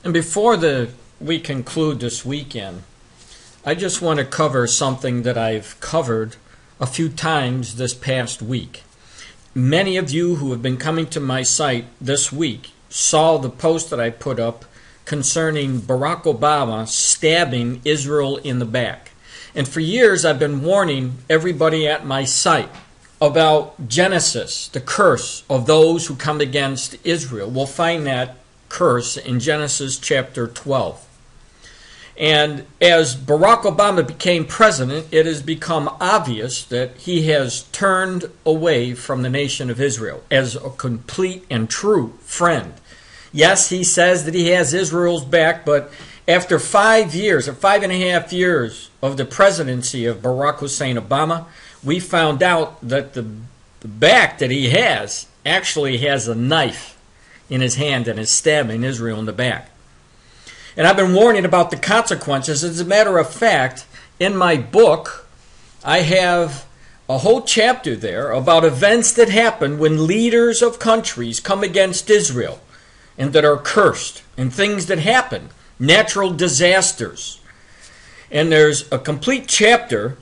And before we conclude this weekend, I just want to cover something that I've covered a few times this past week. Many of you who have been coming to my site this week saw the post that I put up concerning Barack Obama stabbing Israel in the back. And for years I've been warning everybody at my site about Genesis, the curse of those who come against Israel. We'll find that curse in Genesis chapter 12. And as Barack Obama became president, it has become obvious that he has turned away from the nation of Israel as a complete and true friend. Yes, he says that he has Israel's back, but after 5 years, or 5.5 years of the presidency of Barack Hussein Obama, we found out that the back that he has actually has a knife in his hand and is stabbing Israel in the back. And I've been warning about the consequences. As a matter of fact, in my book, I have a whole chapter there about events that happen when leaders of countries come against Israel and that are cursed, and things that happen, natural disasters. And there's a complete chapter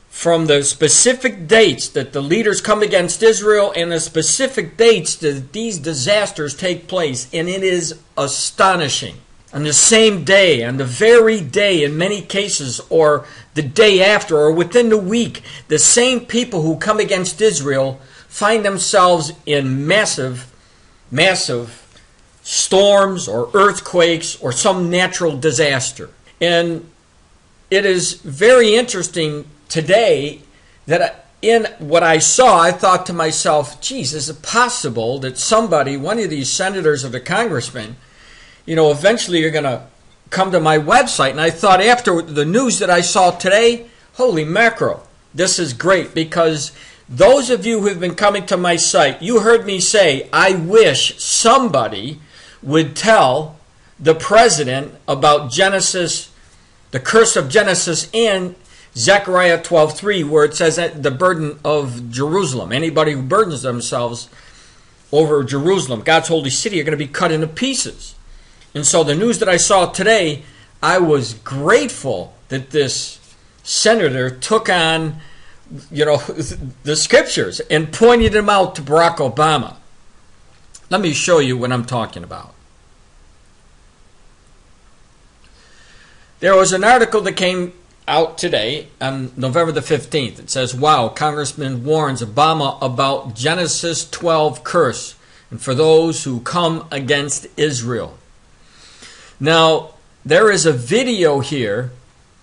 from the specific dates that the leaders come against Israel and the specific dates that these disasters take place. And it is astonishing. On the same day, on the very day in many cases, or the day after, or within the week, the same people who come against Israel find themselves in massive storms or earthquakes or some natural disaster. And it is very interesting today that in what I saw, I thought to myself, geez, is it possible that somebody, one of these senators or the congressman, eventually you're going to come to my website? And I thought, after the news that I saw today, holy mackerel, this is great, because those of you who have been coming to my site, you heard me say, I wish somebody would tell the president about Genesis, the curse of Genesis, and Zechariah 12:3, where it says that the burden of Jerusalem. Anybody who burdens themselves over Jerusalem, God's holy city, are going to be cut into pieces. And so the news that I saw today, I was grateful that this senator took on, the scriptures and pointed them out to Barack Obama. Let me show you what I'm talking about. There was an article that came out today on November the 15th. It says, wow, Congressman warns Obama about Genesis 12 curse and for those who come against Israel. Now, there is a video here.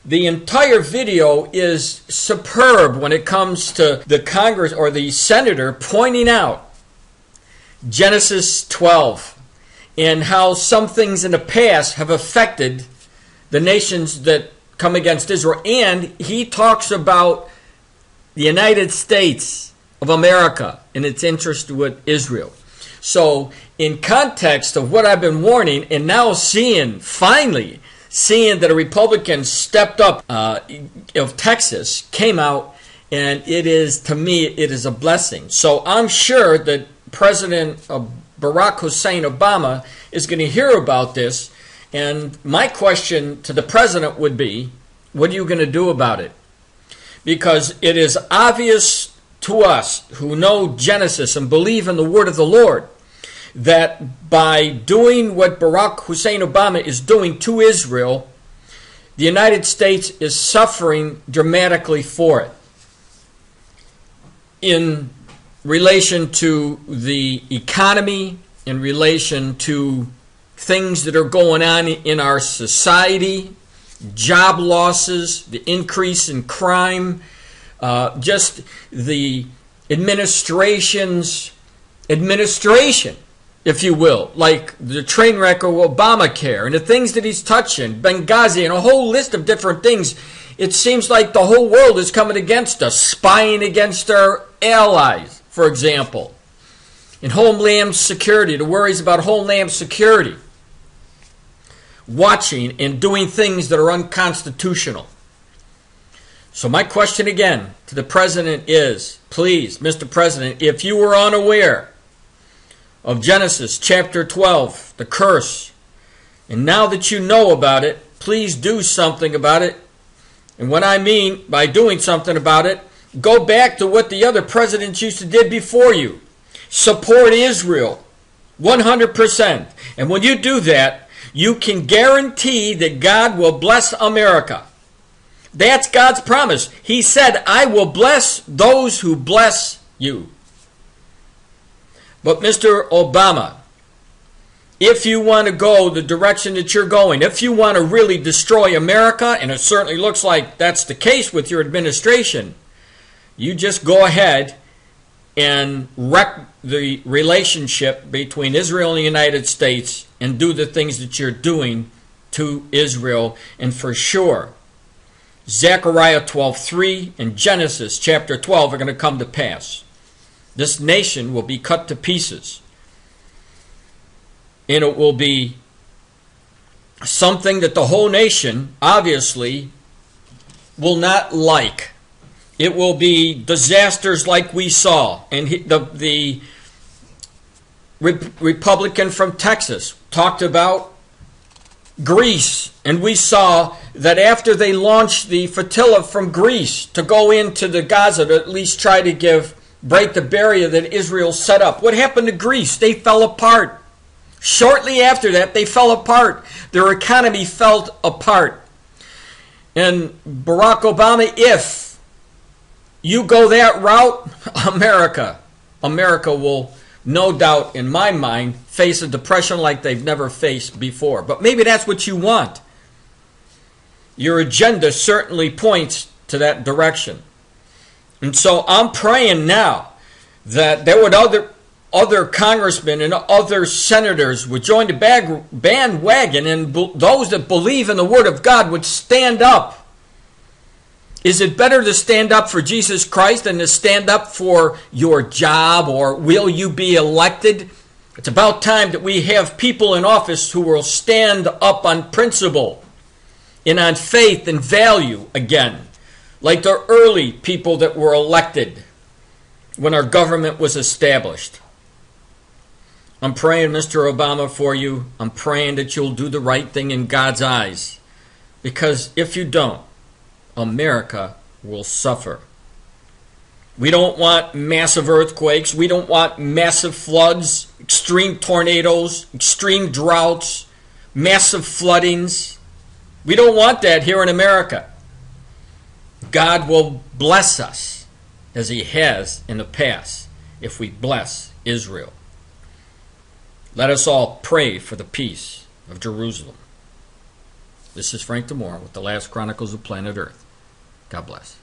The entire video is superb when it comes to the Congress or the senator pointing out Genesis 12 and how some things in the past have affected the nations that come against Israel. And he talks about the United States of America and its interest with Israel. So in context of what I've been warning, and now finally seeing that a Republican stepped up of Texas came out, and it is, to me, it is a blessing. So I'm sure that President Barack Hussein Obama is going to hear about this. And my question to the president would be, what are you going to do about it? Because it is obvious to us who know Genesis and believe in the word of the Lord that by doing what Barack Hussein Obama is doing to Israel, the United States is suffering dramatically for it in relation to the economy, in relation to things that are going on in our society, job losses, the increase in crime, just the administration, if you will, like the train wreck of Obamacare and the things that he's touching, Benghazi, and a whole list of different things. It seems like the whole world is coming against us, spying against our allies, for example. In Homeland Security, the worries about Homeland Security, watching and doing things that are unconstitutional. So my question again to the President is, please, Mr. President, if you were unaware of Genesis chapter 12, the curse And now that you know about it, please do something about it. And what I mean by doing something about it, go back to what the other presidents used to do before you. Support Israel 100%. And when you do that, you can guarantee that God will bless America. That's God's promise. He said, I will bless those who bless you. But Mr. Obama, if you want to go the direction that you're going, if you want to really destroy America, and it certainly looks like that's the case with your administration, you just go ahead and wreck the relationship between Israel and the United States and do the things that you're doing to Israel. And for sure, Zechariah 12:3 and Genesis chapter 12 are going to come to pass. This nation will be cut to pieces. And it will be something that the whole nation, obviously, will not like. It will be disasters like we saw. And the Republican from Texas talked about Greece. And we saw that after they launched the flotilla from Greece to go into the Gaza to at least try to break the barrier that Israel set up, what happened to Greece? They fell apart. Shortly after that, they fell apart. Their economy fell apart. And Barack Obama, if you go that route, America will, no doubt in my mind, face a depression like they've never faced before. But maybe that's what you want. Your agenda certainly points to that direction. And so I'm praying now that there would other congressmen and other senators would join the bandwagon, and those that believe in the Word of God would stand up. Is it better to stand up for Jesus Christ than to stand up for your job, or will you be elected? It's about time that we have people in office who will stand up on principle and on faith and value again, like the early people that were elected when our government was established. I'm praying, Mr. Obama, for you. I'm praying that you'll do the right thing in God's eyes. Because if you don't, America will suffer. We don't want massive earthquakes. We don't want massive floods, extreme tornadoes, extreme droughts, massive floodings. We don't want that here in America. God will bless us as He has in the past if we bless Israel. Let us all pray for the peace of Jerusalem. This is Frank DeMore with the Last Chronicles of Planet Earth. God bless.